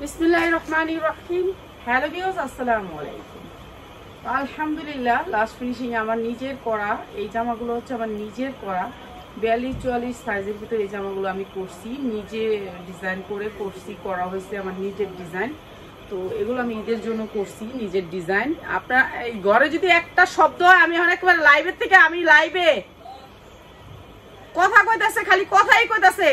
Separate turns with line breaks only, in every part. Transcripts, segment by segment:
বিসমিল্লাহির রহমানির রহিম। Hello viewers, আসসালামু আলাইকুম। আলহামদুলিল্লাহ, লাস্ট ফিনিশিং আমার নিজের করা এই জামাগুলো হচ্ছে আমার নিজের করা 42-44 সাইজের ভিতরে এই জামাগুলো আমি করছি, নিজে ডিজাইন করে করছি, করা হয়েছে আমার নিজের ডিজাইন। তো এগুলো আমি ঈদের জন্য করছি, নিজের ডিজাইন। আপনার এই ঘরে যদি একটা শব্দ হয়, আমি অনেকবার লাইভের থেকে আমি লাইভে কথা কইতাছে, খালি কথাই কইতাছে।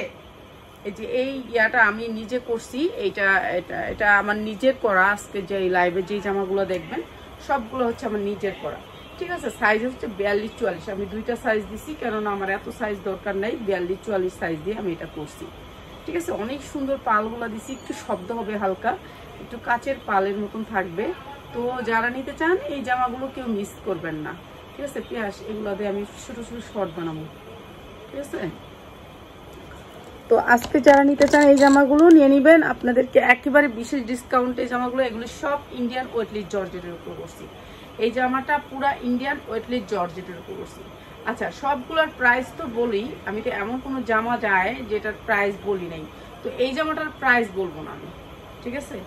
এই যে এই ইয়াটা আমি নিজে করছি, এটা এটা এটা আমার নিজের করা। আজকে যে লাইভে যে জামাগুলো দেখবেন সবগুলো হচ্ছে আমার নিজের করা, ঠিক আছে। সাইজ হচ্ছে 42-44। আমি দুইটা সাইজ দিছি, কেননা আমার এত সাইজ দরকার নাই। 42-44 সাইজ দিয়ে আমি এটা করছি, ঠিক আছে। অনেক সুন্দর পালগুলো দিছি, একটু শব্দ হবে হালকা, একটু কাচের পালের মতন থাকবে। তো যারা নিতে চান এই জামাগুলো কেউ মিস করবেন না, ঠিক আছে। পেঁয়াজ এগুলো দিয়ে আমি ছোট ছোট শর্ট বানাবো, ঠিক আছে। তো আজকে যারা নিতে চান এই জামাগুলো নিয়ে নেবেন, আপনাদেরকে একেবারে বিশেষ ডিসকাউন্টে জামাগুলো। এগুলো সব ইন্ডিয়ান ওয়েটলেস জর্জেটের উপর করছি। এই জামাটা পুরা ইন্ডিয়ান ওয়েটলেস জর্জেটের উপর করছি। আচ্ছা, সবগুলোর প্রাইস তো বলি, আমি তো এমন কোনো জামা যায় যেটার প্রাইস বলি নাই। তো এই জামাটার প্রাইস বলবো না আমি, ঠিক আছে।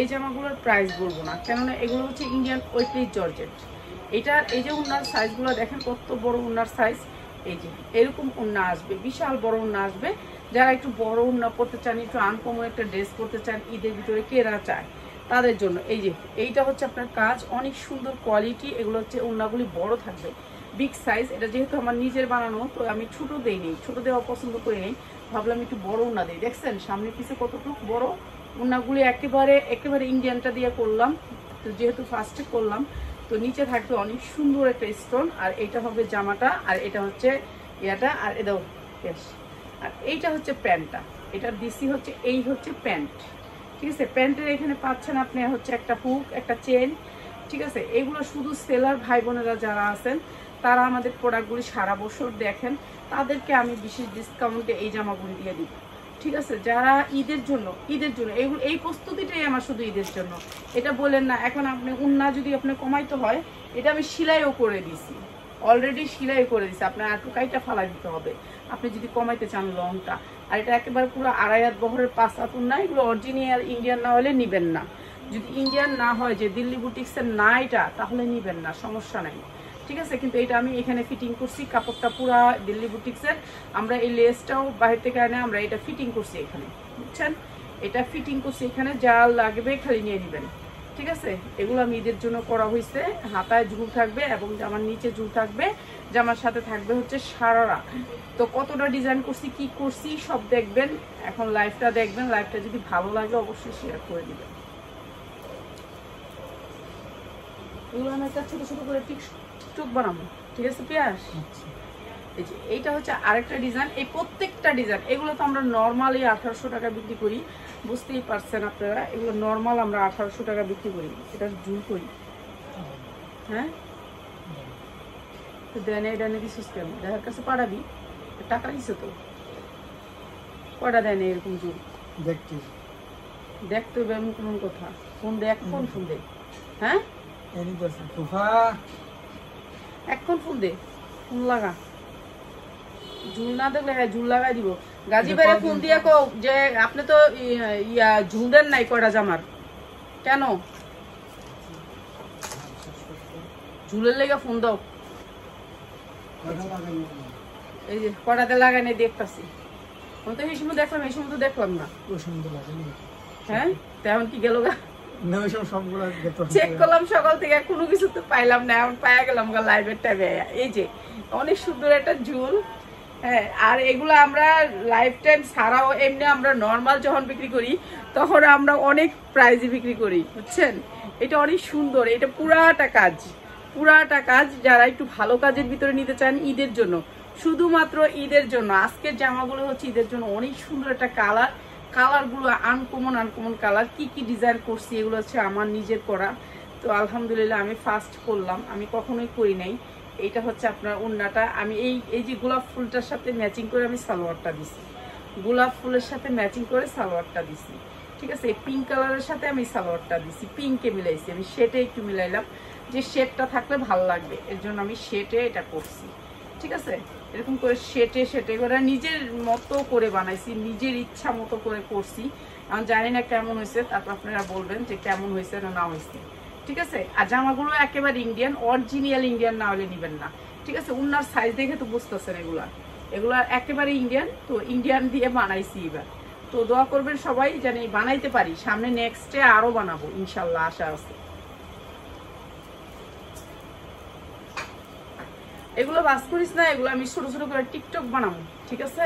এই জামাগুলোর প্রাইস বলবো না, কেননা এগুলো হচ্ছে ইন্ডিয়ান ওয়েটলেস জর্জেট। এটার এই যে উন্নার সাইজগুলো দেখেন, কত বড় উন্নার সাইজ। এই যে এরকম উন্না আসবে, বিশাল বড় উন্না আসবে। যারা একটু বড় উন্না পরতে চান, একটু আনকমন একটা ড্রেস পরতে চান ঈদের ভিতরে, কেরা চায় তাদের জন্য এই যে এইটা হচ্ছে আপনার কাজ, অনেক সুন্দর কোয়ালিটি। এগুলো হচ্ছে উন্নাগুলি বড় থাকবে, বিগ সাইজ। এটা যেহেতু আমার নিজের বানানো, তো আমি ছোট দেই নেই, ছোট দেওয়া পছন্দ করি নেই, ভাবলাম একটু বড় উন্না দিই। দেখছেন সামনে পিছে কতটুকু বড় উন্নাগুলি, একেবারে একেবারে ইন্ডিয়ানটা দিয়ে করলাম। তো যেহেতু ফার্স্টে করলাম, তো নিচে থাকবে অনেক সুন্দর একটা স্টোন। আর এটা হবে জামাটা, আর এটা হচ্ছে ইয়াটা, আর এটাও বেশ। আর এইটা হচ্ছে প্যান্টটা, এটার দিসি হচ্ছে এই হচ্ছে প্যান্ট, ঠিক আছে। প্যান্টের এখানে পাচ্ছেন আপনি হচ্ছে একটা হুক, একটা চেন, ঠিক আছে। এগুলো শুধু সেলার ভাই বোনেরা যারা আছেন, তারা আমাদের প্রোডাক্টগুলি সারা বছর দেখেন, তাদেরকে আমি বিশেষ ডিসকাউন্টে এই জামাগুলি দিয়ে দিব, ঠিক আছে। যারা ঈদের জন্য এগুলো, এই প্রস্তুতিটাই আমার শুধু ঈদের জন্য। এটা বলেন না এখন আপনি উন্না যদি আপনি কমাইতে হয়, এটা আমি সেলাইও করে দিছি, অলরেডি সেলাই করে দিছি। আপনার আর টুকাইটা ফালাই দিতে হবে আপনি যদি কমাইতে চান লংটা। আর এটা একেবারে পুরো 2.5 হাত বহরের 5 হাত উন্না। এগুলো অরিজিনাল ইন্ডিয়ান না হলে নিবেন না। যদি ইন্ডিয়ান না হয়, যে দিল্লি বুটিক্সের না এটা, তাহলে নিবেন না, সমস্যা নাই, ঠিক আছে। কিন্তু এটা আমি এখানে ফিটিং করছি, কাপড়টা পুরা দিল্লি বুটিক্সের। আমরা এই লেসটাও বাইরে থেকে আনে, আমরা এটা ফিটিং করছি এখানে, বুঝছেন। এটা ফিটিং করছি এখানে, যা লাগবে খালি নিয়ে নেবেন, ঠিক আছে। এগুলো আমি ঈদের জন্য করা হয়েছে। হাতায় ঝুল থাকবে এবং জামার নিচে ঝুল থাকবে, জামার সাথে থাকবে হচ্ছে সারারা। তো কতটা ডিজাইন করছি, কি করছি সব দেখবেন। এখন লাইভটা দেখবেন, লাইভটা যদি ভালো লাগে অবশ্যই শেয়ার করে দিবেন। এগুলো আমি একটা ছোট ছোট করে টিকটক বানাবো, ঠিক আছে পেঁয়াজ। এই যে এইটা হচ্ছে আরেকটা ডিজাইন। এই প্রত্যেকটা ডিজাইন এগুলো তো আমরা নর্মালি 1800 টাকা বিক্রি করি, বুঝতেই পারছেন আপনারা। এগুলো নর্মাল আমরা 1800 টাকা বিক্রি করি, এটা ঝুল করি। হ্যাঁ, তো দেনে ডানে দিছিস কেন? দেখার কাছে পাঠাবি, টাকা দিছে তো, কটা দেয় না এরকম ঝুল দেখতে হবে। এমন কোন কথা, ফোন দে, এখন ফোন দে। হ্যাঁ, এখন ফোন দে, ফোন লাগা। ঝুল না দেখলে হ্যাঁ ঝুল লাগাই দিব। গাজী ভাইরে ফোন দিয়ে কো যে আপনি তো ইয়া ঝুল দেন নাই কয়টা জামার, কেন ঝুলের লেগে ফোন দাও। এই যে কটাতে লাগাই নাই দেখতেছি, আমি তো এই সময় দেখলাম, এই সময় তো দেখলাম না। হ্যাঁ, তেমন কি গেল গা, চেক করলাম সকাল থেকে, কোনো কিছু তো পাইলাম না। এখন পাইয়া গেলাম লাইভের টাইমে। এই যে অনেক সুন্দর একটা ঝুল। হ্যাঁ, আর এগুলো আমরা লাইফ টাইম ছাড়াও এমনি আমরা নর্মাল যখন বিক্রি করি, তখন আমরা অনেক প্রাইজে বিক্রি করি, বুঝছেন। এটা অনেক সুন্দর, এটা পুরাটা কাজ, পুরাটা কাজ। যারা একটু ভালো কাজের ভিতরে নিতে চান ঈদের জন্য, শুধুমাত্র ঈদের জন্য, আজকের জামাগুলো হচ্ছে ঈদের জন্য। অনেক সুন্দর একটা কালার, কালারগুলো আনকমন কালার। কি কি ডিজাইন করছি এগুলো হচ্ছে আমার নিজের করা। তো আলহামদুলিল্লাহ আমি ফার্স্ট করলাম, আমি কখনোই করি নাই। এইটা হচ্ছে আপনার উন্নাটা, আমি এই যে গোলাপ ফুলটার সাথে ম্যাচিং করে আমি সালোয়ারটা দিছি, গোলাপ ফুলের সাথে ম্যাচিং করে সালোয়ারটা দিছি, ঠিক আছে। এই পিঙ্ক কালারের সাথে আমি সালোয়ারটা দিছি, পিঙ্কে মিলাইছি, আমি শেডে একটু মিলাইলাম, যে শেডটা থাকলে ভালো লাগবে, এর জন্য আমি শেডে এটা করছি, ঠিক আছে, এরকম করে সেটে সেটে করে নিজের মতো করে বানাইছি, নিজের ইচ্ছা মতো করে করছি। আমি জানি না কেমন হয়েছে, তারপর আপনারা বলবেন যে কেমন হয়েছে না হয়েছে। ঠিক আছে, আর জামাগুলো একেবারে ইন্ডিয়ান, অরিজিনাল ইন্ডিয়ান না হলে নেবেন না। ঠিক আছে, উনার সাইজ দেখে তো বুঝতেছেন এগুলা একেবারে ইন্ডিয়ান। তো ইন্ডিয়ান দিয়ে বানাইছি এবার। তো দোয়া করবেন সবাই জানি বানাইতে পারি, সামনে নেক্সটে আরো বানাবো ইনশাল্লাহ, আশা আছে। এগুলো বাস করিস না, এগুলো আমি ছোট ছোট করে টিকটক বানাবো। ঠিক আছে,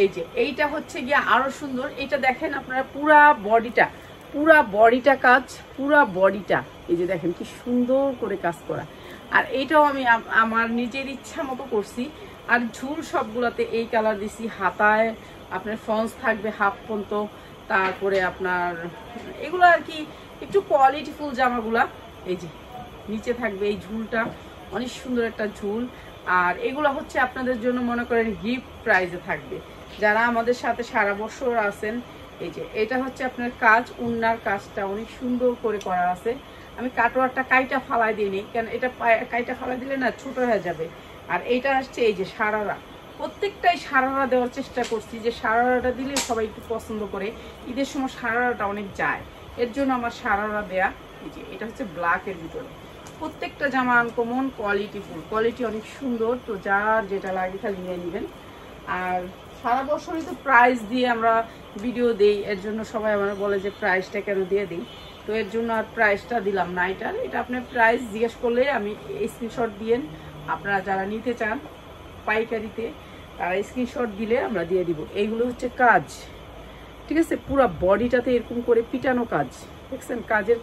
এই যে এইটা হচ্ছে গিয়ে আরো সুন্দর। এটা দেখেন আপনারা পুরা বডিটা কাজ, পুরা বডিটা এই যে দেখেন কি সুন্দর করে কাজ করা। আর এইটাও আমি আমার নিজের ইচ্ছা মতো করছি। আর ঝুল সবগুলাতে এই কালার দিছি। হাতায় আপনার ফন্স থাকবে হাফ পর্যন্ত, তারপরে আপনার এগুলো আর কি একটু কোয়ালিটিফুল জামাগুলা। এই যে নিচে থাকবে এই ঝুলটা, অনেক সুন্দর একটা ঝুল। আর এগুলো হচ্ছে আপনাদের জন্য মনে করেন গিফট প্রাইজে থাকবে, যারা আমাদের সাথে সারা বছর আছেন। এই যে এটা হচ্ছে আপনার কাজ, উন্নার কাজটা অনেক সুন্দর করে করা আছে। আমি কাটোয়ারটা কাইটা ফালাই দিইনি, কেন এটা কাইটা ফালাই দিলে না ছোট হয়ে যাবে। আর এইটা আসছে এই যে সারারা, প্রত্যেকটাই সারারা দেওয়ার চেষ্টা করছি, যে সারারাটা দিলে সবাই একটু পছন্দ করে। ঈদের সময় সারারাটা অনেক যায়, এর জন্য আমার সারারা দেয়া। এই যে এটা হচ্ছে ব্ল্যাকের ভিতরে। প্রত্যেকটা জামা আনকমন, কোয়ালিটি অনেক সুন্দর। তো যার যেটা লাগে খালি নিয়ে নেবেন। আর সারা বছরই তো প্রাইস দিয়ে আমরা ভিডিও দেই, এর জন্য সবাই আমার বলে যে প্রাইসটা কেন দিয়ে দিই। তো এর জন্য আর প্রাইসটা দিলাম না। এটা আপনার প্রাইস জিজ্ঞেস করলে আমি স্ক্রিনশট দিয়েন, আপনারা যারা নিতে চান পাইকারিতে তারা স্ক্রিনশট দিলে আমরা দিয়ে দিব। এইগুলো হচ্ছে কাজ, ঠিক আছে, পুরো বডিটাতে এরকম করে পিটানো কাজ। দেখছেন কাজের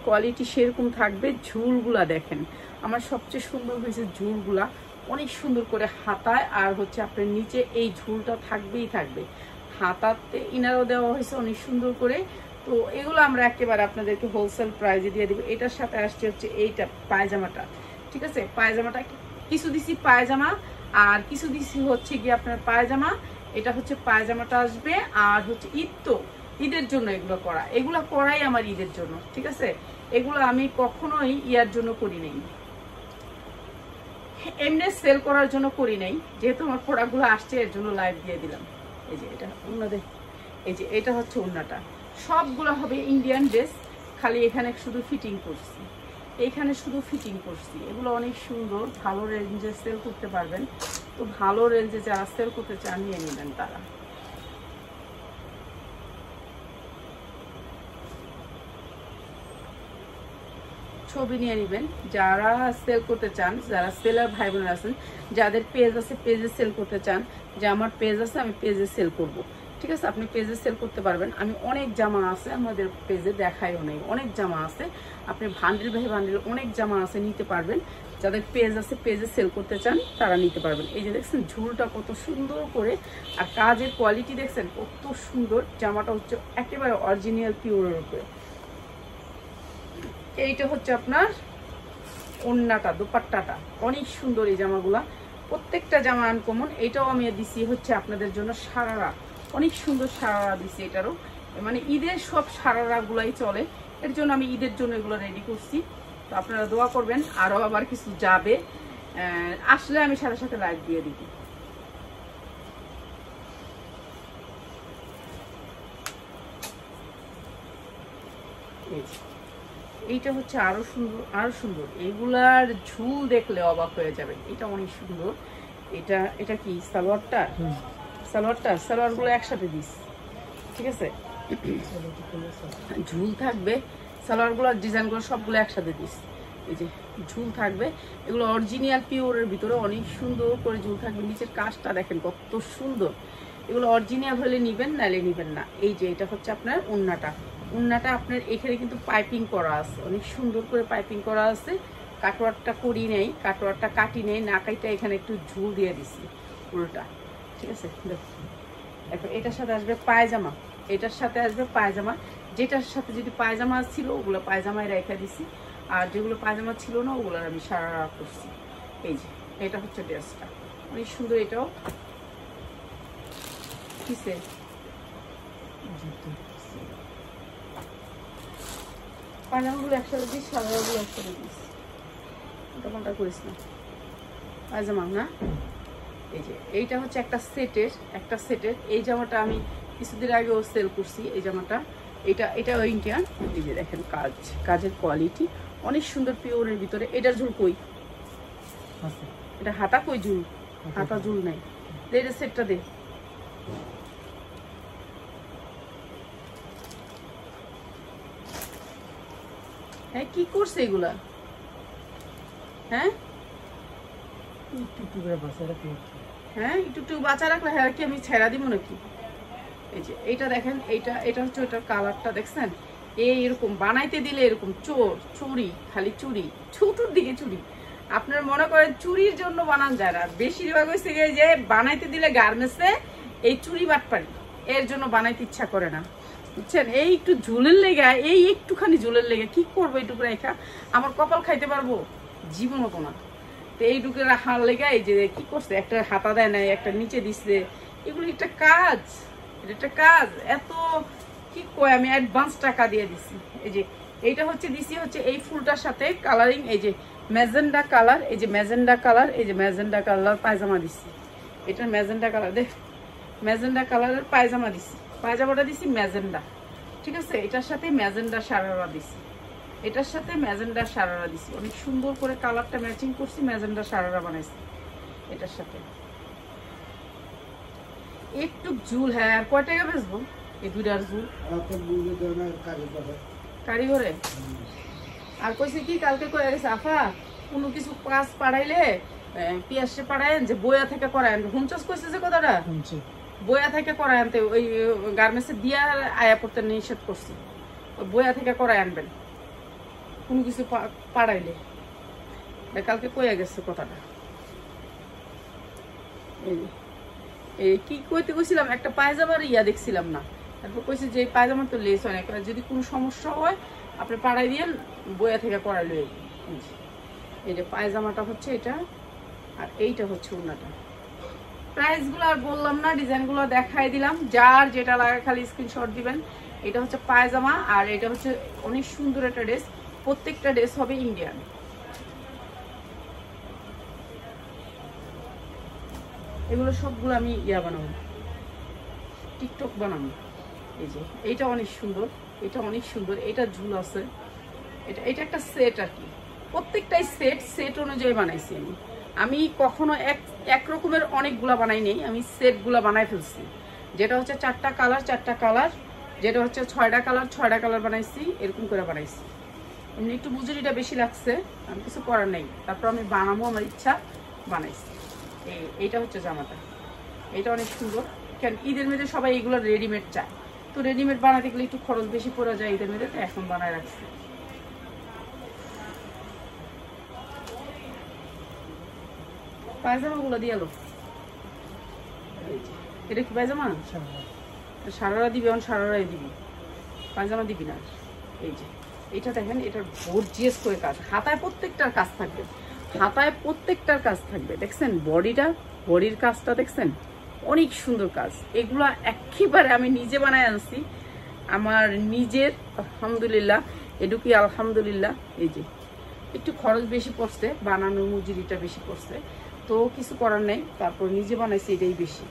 কোয়ালিটি সেরকম থাকবে। ঝুলগুলা দেখেন, আমার সবচেয়ে সুন্দর হয়েছে ঝুলগুলা, অনেক সুন্দর করে হাতায়। আর হচ্ছে আপনার নিচে এই ঝুলটা থাকবে। হাতাতে ইনারও দেওয়া হয়েছে অনেক সুন্দর করে। তো এগুলো আমরা একেবারে আপনাদেরকে হোলসেল প্রাইজে দিয়ে দিব। এটার সাথে আসছে হচ্ছে এইটা পায়জামাটা। ঠিক আছে, পায়জামাটা কিছু দিছি পায়জামা, আর কিছু দিছি হচ্ছে গিয়ে আপনার পায়জামা। এটা হচ্ছে পায়জামাটা আসবে। আর হচ্ছে ঈদের জন্য এগুলো করাই আমার ঈদের জন্য। ঠিক আছে, এগুলো আমি কখনোই ইয়ার জন্য করি নাই, এমনি সেল করার জন্য করি নাই। যেহেতু আমার প্রোডাক্টগুলো আসছে এর জন্য লাইভ দিয়ে দিলাম। এই যে এটা ওনাদের, এই যে এটা হচ্ছে ওনাটা। সবগুলো হবে ইন্ডিয়ান ড্রেস, খালি এখানে শুধু ফিটিং করছি, এগুলো অনেক সুন্দর, ভালো রেঞ্জে সেল করতে পারবেন। তো ভালো রেঞ্জে যারা সেল করতে চান নিয়ে নেবেন, তারা ছবি নিয়ে নেবেন। যারা সেল করতে চান, যারা সেলার ভাই বোনেরা আছেন, যাদের পেজ আছে পেজে সেল করতে চান, যে আমার পেজ আছে আমি পেজে সেল করব। ঠিক আছে, আপনি পেজে সেল করতে পারবেন। আমি অনেক জামা আছে আমাদের পেজে, দেখাইও নেই, অনেক জামা আছে। আপনি বান্ডিল বাই বান্ডিল অনেক জামা আছে, নিতে পারবেন। যাদের পেজ আছে পেজে সেল করতে চান তারা নিতে পারবেন। এই যে দেখছেন ঝুলটা কত সুন্দর করে, আর কাজের কোয়ালিটি দেখছেন কত সুন্দর। জামাটা হচ্ছে একেবারে অরিজিনাল পিওরের উপরে। এইটা হচ্ছে আপনার ওন্নাটা, দোপাট্টাটা অনেক সুন্দর। এই জামাগুলা প্রত্যেকটা জামা আনকমন। এটাও আমি দিছি হচ্ছে আপনাদের জন্য সারারা, অনেক সুন্দর সারারা দিছি। এটারও মানে ঈদের সব সারারা গুলাই চলে, এর জন্য আমি ঈদের জন্য এগুলো রেডি করছি। তো আপনারা দোয়া করবেন, আরো আবার কিছু যাবে, আসলে আমি সাথে সাথে লাইভ দিয়ে দিব। এইটা হচ্ছে আরো সুন্দর। এগুলার ঝুল দেখলে অবাক হয়ে যাবে। এটা অনেক সুন্দর। এটা কি সালোয়ার গুলো একসাথে দিস। ঠিক আছে, ঝুল থাকবে, সালোয়ার গুলো ডিজাইন গুলো সবগুলো একসাথে দিস। এই যে ঝুল থাকবে, এগুলো অরিজিনাল পিওরের ভিতরে অনেক সুন্দর করে ঝুল থাকবে। নিচের কাজটা দেখেন কত সুন্দর। এগুলো অরিজিনাল হলে নিবেন, নাইলে নিবেন না। এই যে এটা হচ্ছে আপনার উন্নাটা আপনার এখানে কিন্তু পাইপিং করা আছে, অনেক সুন্দর করে পাইপিং করা আছে। কাটোয়ারটা করি নেই, কাটোয়ারটা কাটি নেই, নাকাইটা এখানে একটু ঝুল দিয়ে দিছি উল্টা। ঠিক আছে, দেখুন এখন এটার সাথে আসবে পায়জামা, যেটার সাথে যদি পায়জামা ছিল ওগুলো পায়জামায় রেখে দিছি, আর যেগুলো পায়জামা ছিল না ওগুলো আমি সারা করছি। এই যে এটা হচ্ছে ড্রেসটা অনেক সুন্দর। এটাও কিসে পায়জামাগুলো একসাথে দিস, সাদাগুলো একসাথে দিস, কোনটা করিস না। পায়জামা না, এই যে এইটা হচ্ছে একটা সেটের এই জামাটা আমি কিছুদিন আগেও সেল করছি এই জামাটা। এটা ইন্ডিয়ান। এই যে দেখেন কাজের কোয়ালিটি অনেক সুন্দর, পিওরের ভিতরে। এটার ঝুল কই? এটা হাতা কই? ঝুল হাতা ঝুল নেই। এটা সেটটা দে। হ্যাঁ কি করছে এগুলা? হ্যাঁ হ্যাঁ একটু বাঁচা রাখলে হ্যাঁ কি আমি ছেড়া দিব নাকি? এই যে এইটা দেখেন, এটা হচ্ছে ওটার কালারটা দেখছেন? এরকম বানাইতে দিলে এরকম চুরি, খালি চুরি, ছোটর দিকে চুরি। আপনার মনে করেন চুরির জন্য বানান যায় না, বেশিরভাগ হয়েছে যে বানাইতে দিলে গার্মেন্টসে এই চুরি বাটপারি, এর জন্য বানাইতে ইচ্ছা করে না, বুঝছেন? এই একটু ঝুলের লেগে, এই একটুখানি ঝুলের লেগে কি করবো? এইটুকু রেখা আমার কপাল খাইতে পারবো? জীবনও তো না। তো এইটুকু রাখার লেগে এই যে কি করছে, একটা হাতা দেয় নাই, একটা নিচে দিচ্ছে। এগুলো একটা কাজ, এটা একটা কাজ। এত কি কয়, আমি অ্যাডভান্স টাকা দিয়ে দিছি। এই যে এইটা হচ্ছে দিছি হচ্ছে এই ফুলটার সাথে কালারিং, এই যে ম্যাজেন্ডা কালার, এই যে ম্যাজেন্ডা কালার, এই যে ম্যাজেন্ডা কালার পায়জামা দিছি। এটা ম্যাজেন্ডা কালার, দেখ ম্যাজেন্ডা কালারের পায়জামা দিছি, পায়জামাটা দিছি ম্যাজেন্ডা, ঠিক আছে? এটার সাথে ম্যাজেন্ডা সারারা দিছি, এটার সাথে ম্যাজেন্ডা সারারা দিছি। অনেক সুন্দর করে কালারটা ম্যাচিং করছি, ম্যাজেন্ডা সারারা বানাইছি এটার সাথে। একটু ঝুল, হ্যাঁ আর কয় টাকা বেচবো এই দুইটার ঝুল? কারিগরে আর কইছে কি কালকে কয়ে গেছে আফা কোনো কিছু কাজ পাড়াইলে পিয়াসে পাড়ায়েন যে বইয়া থেকে করায় আনবে। হুমচাস কইছে যে কথাটা, বইয়া থেকে করায় আনতে, ওই গার্মেন্টসে দিয়া আয়া পড়তে নিষেধ করছি, ওই বইয়া থেকে করায় আনবেন কোনো কিছু পাড়াইলে। কালকে কয়ে গেছে কথাটা। এই কি কইতে কইছিলাম, একটা পায়জামার ইয়া দেখছিলাম না, তারপর কইছে যে পায়জামা তো লেস হয় না, যদি কোনো সমস্যা হয় আপনি পাড়াই দিয়ে বইয়া থেকে করাইলে। এই যে পায়জামাটা হচ্ছে এটা, আর এইটা হচ্ছে ওড়নাটা। প্রাইসগুলো আর বললাম না, ডিজাইনগুলো দেখাই দিলাম, যার যেটা লাগে খালি স্ক্রিনশট দিবেন। এটা হচ্ছে পায়জামা, আর এটা হচ্ছে অনেক সুন্দর একটা ড্রেস। প্রত্যেকটা ড্রেস হবে ইন্ডিয়ান। এগুলো সবগুলো আমি ইয়া বানাবো, টিকটক বানাবো। এই যে এইটা অনেক সুন্দর, এটা অনেক সুন্দর, এটা ঝুল আছে, এটা একটা সেট আর কি। প্রত্যেকটাই সেট অনুযায়ী বানাইছি আমি কখনো এক রকমের অনেকগুলা বানাই নেই, আমি সেটগুলা বানাই ফেলছি। যেটা হচ্ছে 4টা কালার, যেটা হচ্ছে 6টা কালার বানাইছি, এরকম করে বানাইছি। এমনি একটু মজুরিটা বেশি লাগছে, আমি কিছু করার নেই, তারপর আমি বানাবো, আমার ইচ্ছা বানাইছি। এইটা হচ্ছে জামাটা, এটা অনেক সুন্দর। কেন ঈদের মধ্যে সবাই এগুলো রেডিমেড চায়, তো রেডিমেড বানাতে গেলে একটু খরচ বেশি পড়ে যায় ঈদের মধ্যে, এখন বানায় রাখছি। পায়জামাগুলো দিয়ে এলো, এটা কি পায়জামা? সারারা দিবি, এখন সারারাই দিবি, পায়জামা দিবি না। এই যে এটা দেখেন, এটার গর্জিয়াস করে কাজ, হাতায় প্রত্যেকটার কাজ থাকবে, হাতায় প্রত্যেকটার কাজ থাকবে। দেখছেন বডির কাজটা দেখছেন, অনেক সুন্দর কাজ। এগুলা একেবারে আমি নিজে বানায় আনছি, আমার নিজের, আলহামদুলিল্লাহ। এটুকি আলহামদুলিল্লাহ। এই যে একটু খরচ বেশি পড়ছে, বানানোর মজুরিটা বেশি পড়ছে, তো কিছু করার নেই। তারপর নিজে বানাইছি, এটাই বেশি,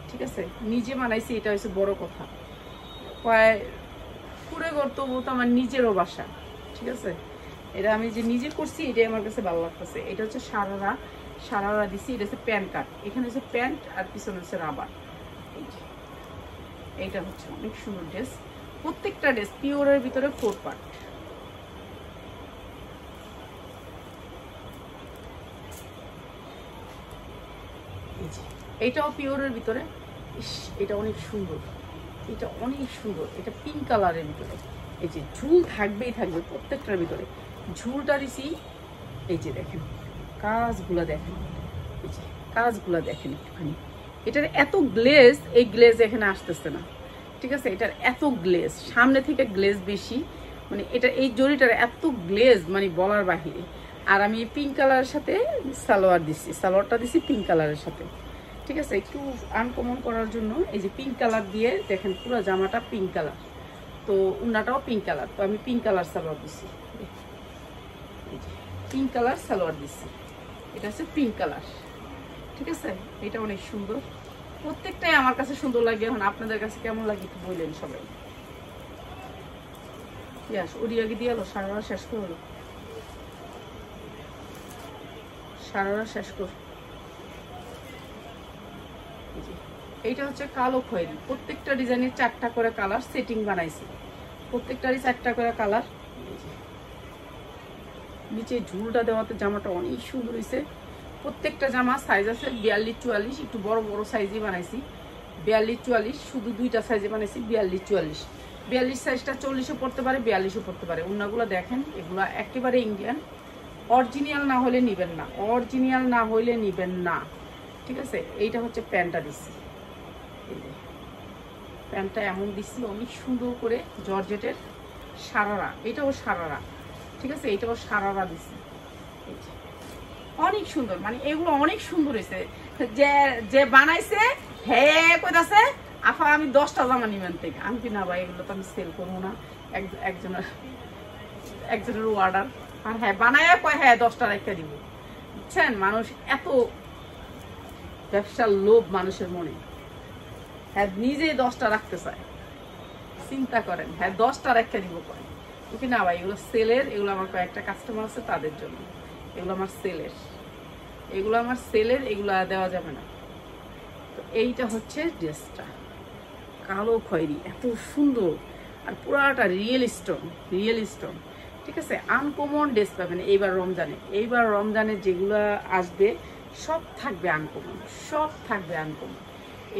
ঠিক আছে? নিজে বানাইছি, এটা হচ্ছে বড় কথা। পুরে করতে বলতো আমার নিজেরও বাসা, ঠিক আছে? এটা আমি যে নিজে করছি, এটাই আমার কাছে ভালো লাগতেছে। এটা হচ্ছে সারারা দিছি, এটা হচ্ছে প্যান্ট কাট, এখানে হচ্ছে প্যান্ট আর পিছনে হচ্ছে রাবার। এইটা হচ্ছে অনেক সুন্দর ড্রেস, প্রত্যেকটা ড্রেস পিওরের ভিতরে 4 পার্ট। এইটাও পিওরের ভিতরে, এটা অনেক সুন্দর, এটা অনেক সুন্দর, এটা পিঙ্ক কালারের ভিতরে। এই যে ঝুল থাকবেই থাকবে প্রত্যেকটার ভিতরে, ঝুলটা দিছি। এই যে দেখেন কাজগুলা দেখেন, এই যে কাজগুলা দেখেন একটুখানি। এটার এত গ্লেজ, এই গ্লেজ এখানে আসতেছে না, ঠিক আছে? এটার এত গ্লেজ, সামনে থেকে গ্লেজ বেশি, মানে এটা এই জরিটার এত গ্লেজ মানে বলার বাহিরে। আর আমি পিঙ্ক কালারের সাথে সালোয়ার দিছি, সালোয়ারটা দিছি পিঙ্ক কালারের সাথে, ঠিক আছে? একটু আনকমন করার জন্য এই যে পিঙ্ক কালার দিয়ে দেখেন, পুরো জামাটা পিঙ্ক কালার, তো উন্নাটাও পিঙ্ক কালার, তো আমি পিঙ্ক কালার সালোয়ার দিছি, এই যে পিঙ্ক কালার সালোয়ার দিছি। এটা হচ্ছে পিঙ্ক কালার, ঠিক আছে। এটা অনেক সুন্দর, প্রত্যেকটাই আমার কাছে সুন্দর লাগে। এখন আপনাদের কাছে কেমন লাগে একটু বললেন সবাই। ওরি আগে দিয়ে এলো, সারারা শেষ করলো, সারারা শেষ কর। এইটা হচ্ছে কালো খয়েরি, প্রত্যেকটা ডিজাইনের 4টা করে কালার সেটিং বানাইছি, প্রত্যেকটারই 4টা করে কালার। নিচে ঝুলটা দেওয়াতে জামাটা অনেক সুন্দর হয়েছে। প্রত্যেকটা জামা সাইজ আছে 42-44, একটু বড় বড় সাইজই বানাইছি। 42-44 শুধু 2টা সাইজে বানাইছি, 42-44। 42 সাইজটা 40ও পড়তে পারে, 42ও পড়তে পারে। ওনাগুলো দেখেন, এগুলো একেবারে ইন্ডিয়ান, অরিজিনাল না হলে নিবেন না, অরিজিনাল না হইলে নিবেন না, ঠিক আছে। এইটা হচ্ছে প্যান্টটা দিচ্ছি, প্যান্টটা এমন দিচ্ছি অনেক সুন্দর করে জর্জেটের সারারা, এটাও সারারা, ঠিক আছে। এটাও সারারা দিচ্ছি, অনেক সুন্দর, মানে এগুলো অনেক সুন্দর হয়েছে। যে যে বানাইছে হ্যাঁ কইতাছে আফা আমি 10টা জামা নিবেন থেকে। আমি কি না ভাই, এগুলো তো আমি সেল করবো না, একজনের অর্ডার। আর হ্যাঁ বানায় কয় হ্যাঁ 10টা রেখে দিব, বুঝছেন। মানুষ এত ব্যবসার লোভ মানুষের মনে, হ্যাঁ নিজে 10টা রাখতে চায়, চিন্তা করেন। হ্যাঁ 10টা রেখে দিব কয়, কি না ভাই এগুলো সেলের, এগুলো আমার কয়েকটা কাস্টমার আছে তাদের জন্য, এগুলো আমার সেলের, এগুলো আমার সেলের, এগুলো দেওয়া যাবে না। তো এইটা হচ্ছে ড্রেসটা, কালো খয়েরি, এত সুন্দর, আর পুরাটা রিয়েল স্টোন, রিয়েল স্টোন, ঠিক আছে। আনকমন ড্রেস পাবেন এইবার রমজানে, এইবার রমজানে যেগুলো আসবে সব থাকবে আনকমন, সব থাকবে আনকমন।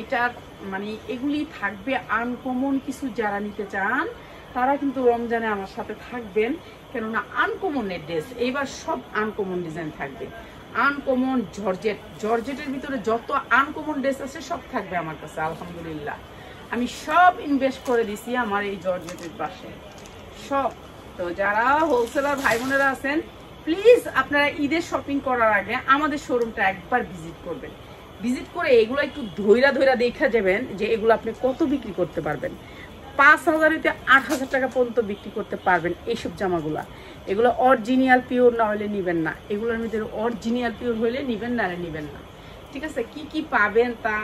এটার মানে এগুলি থাকবে আনকমন কিছু। যারা নিতে চান তারা কিন্তু রমজানে আমার সাথে থাকবেন, কেননা আনকমনের ড্রেস এইবার সব আনকমন ডিজাইন থাকবে, আনকমন জর্জেট, জর্জেটের ভিতরে যত আনকমন ড্রেস আছে সব থাকবে আমার কাছে আলহামদুলিল্লাহ। আমি সব ইনভেস্ট করে দিছি আমার এই জর্জেটের পাশে সব। তো যারা হোলসেলার ভাই বোনেরা আছেন, প্লিজ আপনারা ঈদের শপিং করার আগে আমাদের শোরুমটা একবার ভিজিট করবেন, ভিজিট করে এগুলো একটু ধৈরা ধৈরা দেখা যাবেন যে এগুলো আপনি কত বিক্রি করতে পারবেন। 5,000 থেকে 8,000 টাকা পর্যন্ত বিক্রি করতে পারবেন এইসব জামাগুলা। এগুলো অরিজিনাল পিওর না হলে নিবেন না, এগুলোর মধ্যে অরিজিনাল পিওর হলে নিবেন না, আর নিবেন না, ঠিক আছে। কি কি পাবেন তা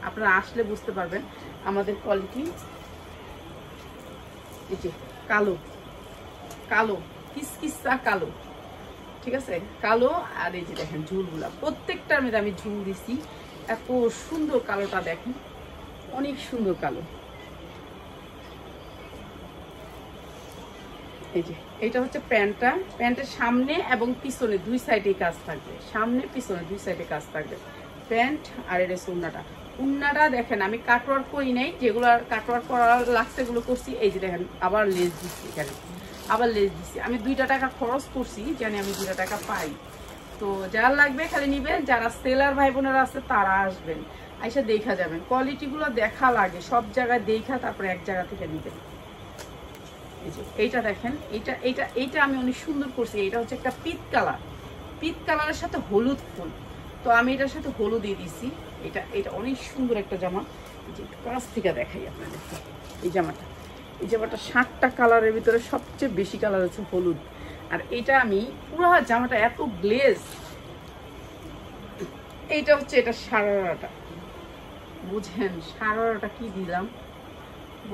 আপনারা আসলে বুঝতে পারবেন আমাদের কোয়ালিটি। এই যে কালো, কালো কিসকিসা কালো, ঠিক আছে, কালো। আর এই যে দেখেন ঝুলগুলা, প্রত্যেকটার মধ্যে আমি ঝুল দিছি, এত সুন্দর কালোটা দেখেন, অনেক সুন্দর কালো। এই যে এটা হচ্ছে প্যান্টটা, প্যান্টের সামনে এবং পিছনে 2 সাইডে কাজ থাকবে, সামনে পিছনে 2 সাইডে কাজ থাকবে প্যান্ট। আর এটা উন্নাটা, উন্নাটা দেখেন আমি কাটওয়ার্ক করি নাই, যেগুলো কাটওয়ার্ক করা লাগছে এগুলো করছি। এই যে দেখেন আবার লেস দিচ্ছি, এখানে আবার লেস দিচ্ছি। আমি 2টা টাকা খরচ করছি, জানি আমি 2টা টাকা পাই। তো যার লাগবে খালি নিবেন, যারা সেলার ভাই বোনেরা আছে তারা আসবেন, আইসা দেখা যাবেন। কোয়ালিটিগুলো দেখা লাগে, সব জায়গায় দেখা তারপরে এক জায়গা থেকে নিবেন। এইটা দেখেন, এইটা এইটা এইটা আমি অনেক সুন্দর করছি। এটা হচ্ছে একটা পিত কালার, পিত কালারের সাথে হলুদ ফুল, তো আমি এটার সাথে হলুদ দিয়ে দিছি। এটা এটা অনেক সুন্দর একটা জামা, এই যে কাছ থেকে দেখাই আপনাদেরকে। এই জামাটা, এই জামাটা 7টা কালারের ভিতরে সবচেয়ে বেশি কালার হচ্ছে হলুদ। আর এটা আমি পুরো জামাটা এত গ্লেজ। এইটা হচ্ছে এটা সারারাটা, বুঝেন সারারাটা কি দিলাম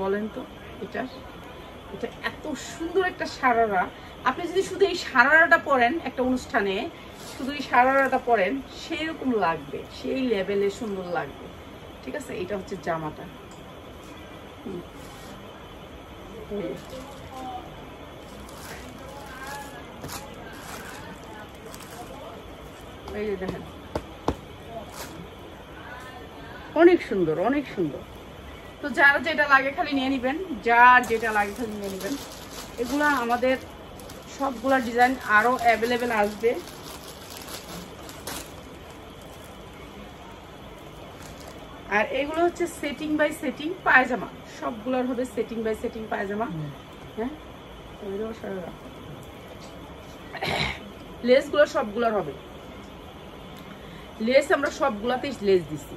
বলেন তো। এটা এটা এত সুন্দর একটা সারারা, আপনি যদি শুধু এই সারারাটা পরেন একটা অনুষ্ঠানে, শুধু এই সারারাটা পরেন সেরকম লাগবে, সেই লেভেলে সুন্দর লাগবে, ঠিক আছে। এটা হচ্ছে জামাটা, এই যে দেখেন অনেক সুন্দর, অনেক সুন্দর। তো যার যেটা লাগে খালি নিয়ে নেবেন, যার যেটা লাগে খালি নিয়ে নেবেন। এগুলা আমাদের সবগুলা ডিজাইন আরো অ্যাভেলেবেল আসবে। আর এগুলো হচ্ছে সেটিং বাই সেটিং পায়জামা, সবগুলোর হবে সেটিং বাই সেটিং পায়জামা। হ্যাঁ লেসগুলো সবগুলোর হবে, লেস আমরা সবগুলাতেই লেস দিছি।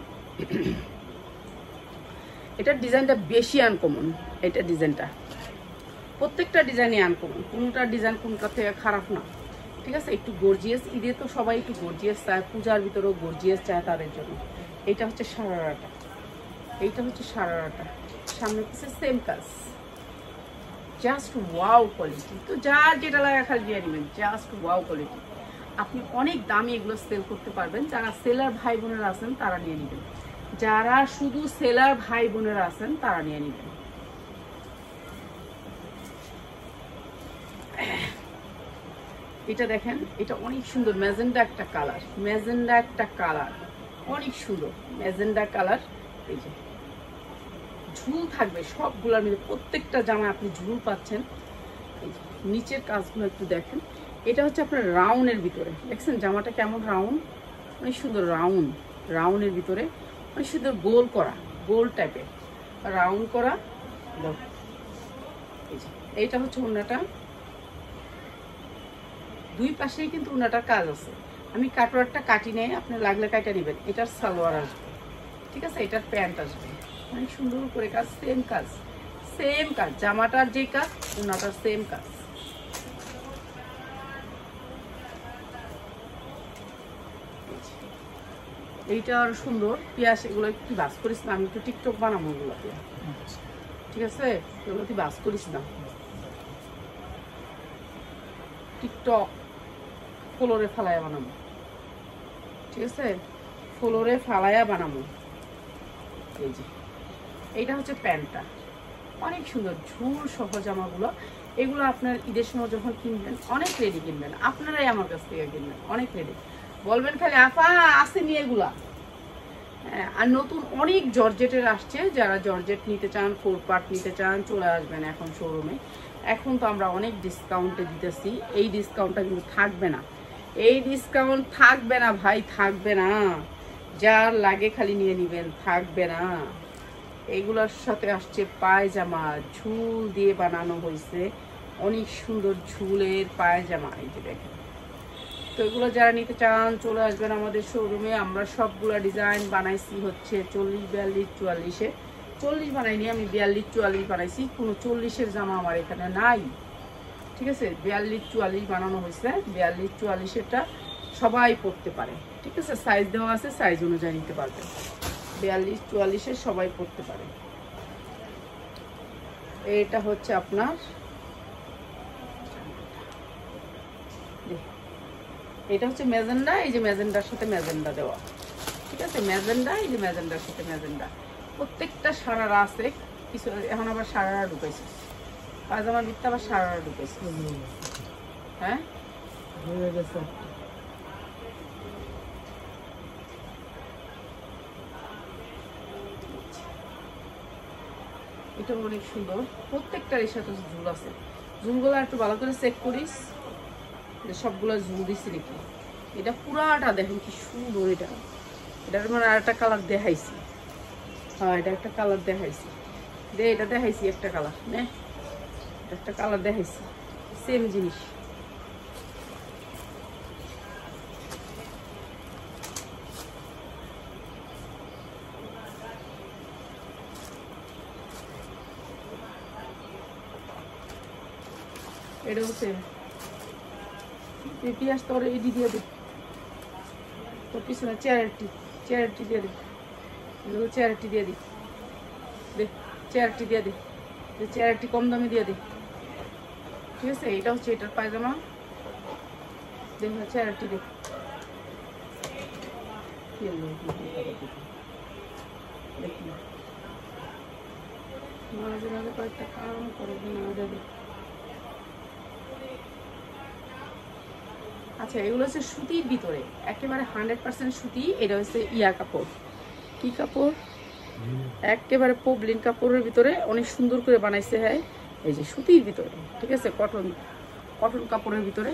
এটার ডিজাইনটা বেশি আনকমন, এটা ডিজাইনটা প্রত্যেকটা ডিজাইনই আনকমন, কোনটা ডিজাইন কোনটা থেকে খারাপ না, ঠিক আছে, একটু গর্জিয়াস। ঈদে তো সবাই একটু গর্জিয়াস চায়, পূজার ভিতরেও গর্জিয়াস চায় তাদের জন্য। এইটা হচ্ছে সারারাটা, এইটা হচ্ছে সারারাটা, সামনে পিছে সেম কাজ, জাস্ট ওয়াও কোয়ালিটি। তো যার যেটা লাগা খালি দিয়ে নেবেন, জাস্ট ওয়াও কোয়ালিটি। আপনি অনেক দামে এগুলো সেল করতে পারবেন। যারা সেলার ভাই বোনেরা আছেন তারা নিয়ে নেবেন, যারা শুধু সেলার ভাই বোনেরা আছেন তারা নিয়ে নেবেন। এটা দেখেন, এটা অনেক সুন্দর, ম্যাজেন্ডা একটা কালার, ম্যাজেন্ডা একটা কালার, অনেক সুন্দর ম্যাজেন্ডা কালার। এই যে ঝুল থাকবে সবগুলোর মধ্যে, প্রত্যেকটা জামা আপনি ঝুল পাচ্ছেন। এই যে নিচের কাজগুলো একটু দেখেন, এটা হচ্ছে আপনার রাউন্ডের ভিতরে, দেখছেন জামাটা কেমন রাউন্ড, অনেক সুন্দর রাউন্ড, রাউন্ডের ভিতরে অনেক সুন্দর গোল করা, গোল টাইপের রাউন্ড করা। এই যে এইটা হচ্ছে ওড়নাটা, দুই পাশেই কিন্তু ওড়নাটার কাজ আছে। আমি কাটোয়ারটা কাটি নেই, আপনি লাগলে কাটা নেবেন। এটার সালোয়ার আসবে, ঠিক আছে, এটার প্যান্ট আসবে, অনেক সুন্দর করে কাজ, সেম কাজ, সেম কাজ, জামাটার যে কাজ ওড়নাটার সেম কাজ। এইটা আরো সুন্দর, পিয়াস এগুলো একটু বাস করিস না, আমি একটু টিকটক বানাবো ওগুলো, ঠিক আছে, এগুলো তুই বাস করিস না, টিকটক ফ্লোরে ফালাইয়া বানাবো, ঠিক আছে, ফ্লোরে ফালাইয়া বানাবো। এই যে এইটা হচ্ছে প্যান্টটা, অনেক সুন্দর ঝুল সহ জামাগুলো। এগুলো আপনার ঈদের সময় যখন কিনবেন, অনেক রেডি কিনবেন, আপনারাই আমার কাছ থেকে কিনবেন, অনেক রেডি বলবেন খালি আপা আসেনি এগুলা। আর নতুন অনেক জর্জেটের আসছে, যারা জর্জেট নিতে চান, 4 পার্ট নিতে চান, চলে আসবেন এখন শোরুমে। এখন তো আমরা অনেক ডিসকাউন্টে দিতেছি, এই ডিসকাউন্টটা কিন্তু থাকবে না, এই ডিসকাউন্ট থাকবে না ভাই, থাকবে না, যার লাগে খালি নিয়ে নিবেন, থাকবে না। এগুলোর সাথে আসছে পায়জামা, ঝুল দিয়ে বানানো হয়েছে, অনেক সুন্দর ঝুলের পায়জামা। এই যে দেখেন, তো এগুলো যারা নিতে চান চলে আসবেন আমাদের শোরুমে। আমরা সবগুলো ডিজাইন বানাইছি হচ্ছে 40, 42, 44-এ। 40 বানাইনি আমি, 42, 44 বানাইছি, কোনো 40-এর জামা আমার এখানে নাই, ঠিক আছে। 42, 44 বানানো হয়েছে, 42, 44-এরটা সবাই পরতে পারে, ঠিক আছে, সাইজ দেওয়া আছে, সাইজ অনুযায়ী নিতে পারবেন। 42, 44-এর সবাই পরতে পারে। এটা হচ্ছে আপনার, এটা হচ্ছে ম্যাজেন্ডা, এই যে ম্যাজেন্ডার সাথে ম্যাজেন্ডা দেওয়া, ঠিক আছে, ম্যাজেন্ডা, এই যে ম্যাজেন্ডার সাথে ম্যাজেন্ডা, প্রত্যেকটা সারারা আছে কিছু। এখন আবার সারারা ঢুকাইছে, পায়জামার ভিতরে আবার সারারা ঢুকাইছে, হ্যাঁ হয়ে গেছে। এটা অনেক সুন্দর, প্রত্যেকটার সাথে ঝুল আছে, ঝুলগুলো একটু ভালো করে চেক করিস সবগুলো ঝুল দিছি নাকি। এটা পুরাটা দেখেন কি সুন্দর, এটা এটার মানে আর একটা কালার দেখাইছি, হ্যাঁ এটা একটা কালার দেখাইছি, দে এটা দেখাইছি একটা কালার, নে একটা কালার দেখাইছি, সেম জিনিস। এটাও সেম, পিয়াজ তোর এডি দিয়ে দে, তোর পিছনে চেয়ারটি দিয়ে দে, চেয়ারটি দিয়ে দি, দে চেয়ারটি দিয়ে দে, চেয়ারটি কম দামে দিয়ে দে, ঠিক আছে। এটা হচ্ছে এটার পায়জামা, দেখ চেয়ারটি দে, দেখি মাঝে মাঝে কয়েকটা কারণ করে না যাবে। আচ্ছা এগুলো হচ্ছে সুতির ভিতরে, একেবারে 100% সুতি। এটা হচ্ছে ইয়া কাপড়, কি কাপড়, একেবারে পবলিন কাপড়ের ভিতরে অনেক সুন্দর করে বানাইছে, হ্যাঁ এই যে সুতির ভিতরে, ঠিক আছে, কটন কাপড়ের ভিতরে।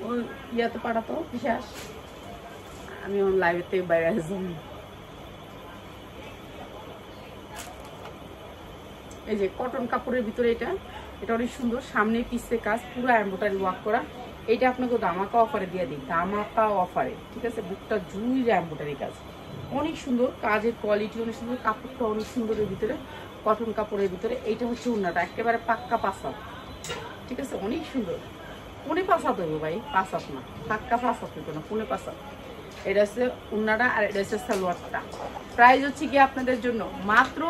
ওই ইয়াতে পাঠাতো বিশেষ, আমি ওর লাইভের থেকে বাইরে আসলাম। এই যে কটন কাপড়ের ভিতরে, এটা অনেক সুন্দর, সামনে পিছে কাজ, পুরো এমব্রয়ডারি ওয়ার্ক করা। এটা আপনাকে দামাকা অফারে দিয়ে দিই, দামাকা অফারে, ঠিক আছে, বুকটা জুড়ে এমব্রয়ডারি কাজ, অনেক সুন্দর, কাজের কোয়ালিটি অনেক সুন্দর, কাপড়টা অনেক সুন্দরের ভিতরে, কটন কাপড়ের ভিতরে। এইটা হচ্ছে ওড়নাটা, একেবারে পাক্কা পাসার, ঠিক আছে, অনেক সুন্দর। পুনে 5 হাত হইব ভাই, 5 হাত না, পাক্কা 5 হাত হইব না, পুনে 5 হাত। এটা হচ্ছে উন্নাটা আর এটা হচ্ছে সালোয়ারটা। প্রাইস হচ্ছে কি আপনাদের জন্য মাত্র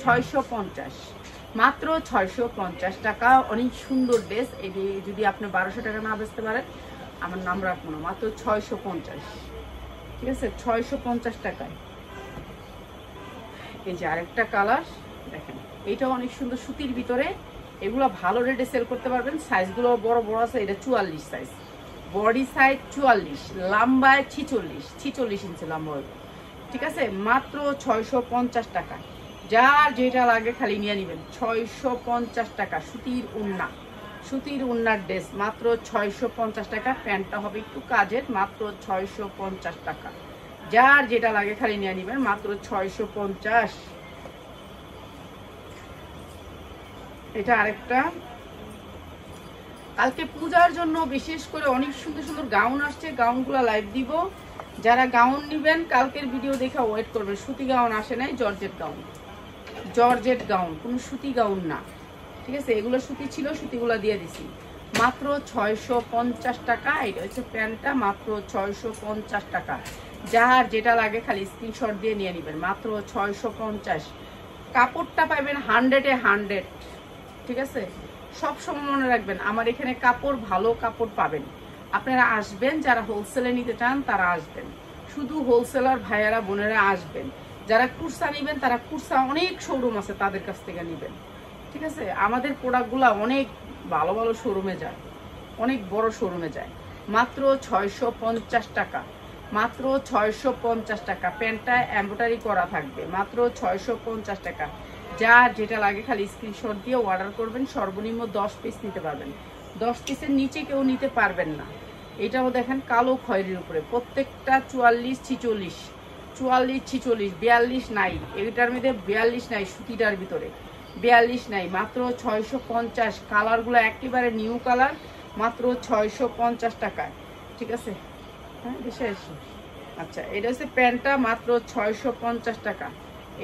650, মাত্র 650 টাকা। অনেক সুন্দর ড্রেস। এটি যদি আপনি 1200 টাকা না বেচতে পারেন আমার নাম রাখবো না, মাত্র 650। ঠিক আছে, 650 টাকায়। এই যে আরেকটা কালার দেখেন, এইটাও অনেক সুন্দর সুতির ভিতরে। এগুলো ভালো রেটে সেল করতে পারবেন। সাইজগুলো বড় বড় আছে। এটা 44 সাইজ, বডি সাইজ 44, লম্বায় 46 ইঞ্চি লম্বা হবে। ঠিক আছে, মাত্র 650 টাকা। যার যেটা লাগে খালি নিয়ে নেবেন। 650 টাকা সুতির উন্না, সুতির উন্নার ড্রেস মাত্র 650 টাকা। প্যান্টটা হবে একটু কাজের, মাত্র 650 টাকা। যার যেটা লাগে খালি নিয়ে নেবেন, মাত্র 650। এটা আরেকটা, কালকে পূজার জন্য বিশেষ করে অনেক সুন্দর সুন্দর গাউন আসছে। গাউনগুলো লাইভ দিব। যারা গাউন নেবেন কালকের ভিডিও দেখে ওয়েট করবেন। সুতি গাউন আসে নাই, জর্জেট গাউন, জর্জেট গাউন, কোনো সুতি গাউন না। ঠিক আছে, এগুলো সুতি ছিল, সুতিগুলো দিয়ে দিছি মাত্র 650 টাকা। এটা হচ্ছে প্যান্টটা, মাত্র 650 টাকা। যার যেটা লাগে খালি স্ক্রিনশট দিয়ে নিয়ে নেবেন, মাত্র 650। কাপড়টা পাবেন 100-এ 100। ঠিক আছে, সব সময় মনে রাখবেন আমার এখানে কাপড়, ভালো কাপড় পাবেন। আপনারা আসবেন, যারা হোলসেলে নিতে চান তারা আসবেন, শুধু হোলসেলার ভাইয়ারা বোনেরা আসবেন। যারা কুরসা নেবেন তারা কুরসা, অনেক শোরুম আছে তাদের কাছ থেকে নেবেন। ঠিক আছে, আমাদের প্রোডাক্টগুলো অনেক ভালো ভালো শোরুমে যায়, অনেক বড় শোরুমে যায়। মাত্র 650 টাকা, মাত্র 650 টাকা। প্যান্টটা এমব্রয়ডারি করা থাকবে, মাত্র 650 টাকা। যার যেটা লাগে খালি স্ক্রিনশট দিয়ে অর্ডার করবেন। সর্বনিম্ন 10 পিস নিতে পারবেন, 10 পিসের নিচে কেউ নিতে পারবেন না। এটাও দেখেন কালো খয়েরির উপরে, প্রত্যেকটা 44, 46, 44, 46, 42 নাই। এটার মধ্যে 42 নাই, সুতিটার ভিতরে 42 নাই, মাত্র 650। কালারগুলো একেবারে নিউ কালার, মাত্র 650 টাকায়। ঠিক আছে, হ্যাঁ বিশেষ। আচ্ছা, এটা হচ্ছে প্যান্টটা, মাত্র 650 টাকা।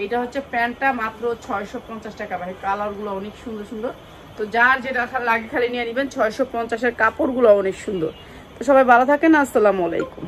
এইটা হচ্ছে প্যান্টটা, মাত্র 650 টাকা। ভাই কালারগুলো অনেক সুন্দর সুন্দর। তো যার যেটা লাগে খালি নিয়ে নেবেন। 650-এর কাপড়গুলো অনেক সুন্দর। তো সবাই ভালো থাকেন, আসসালামু আলাইকুম।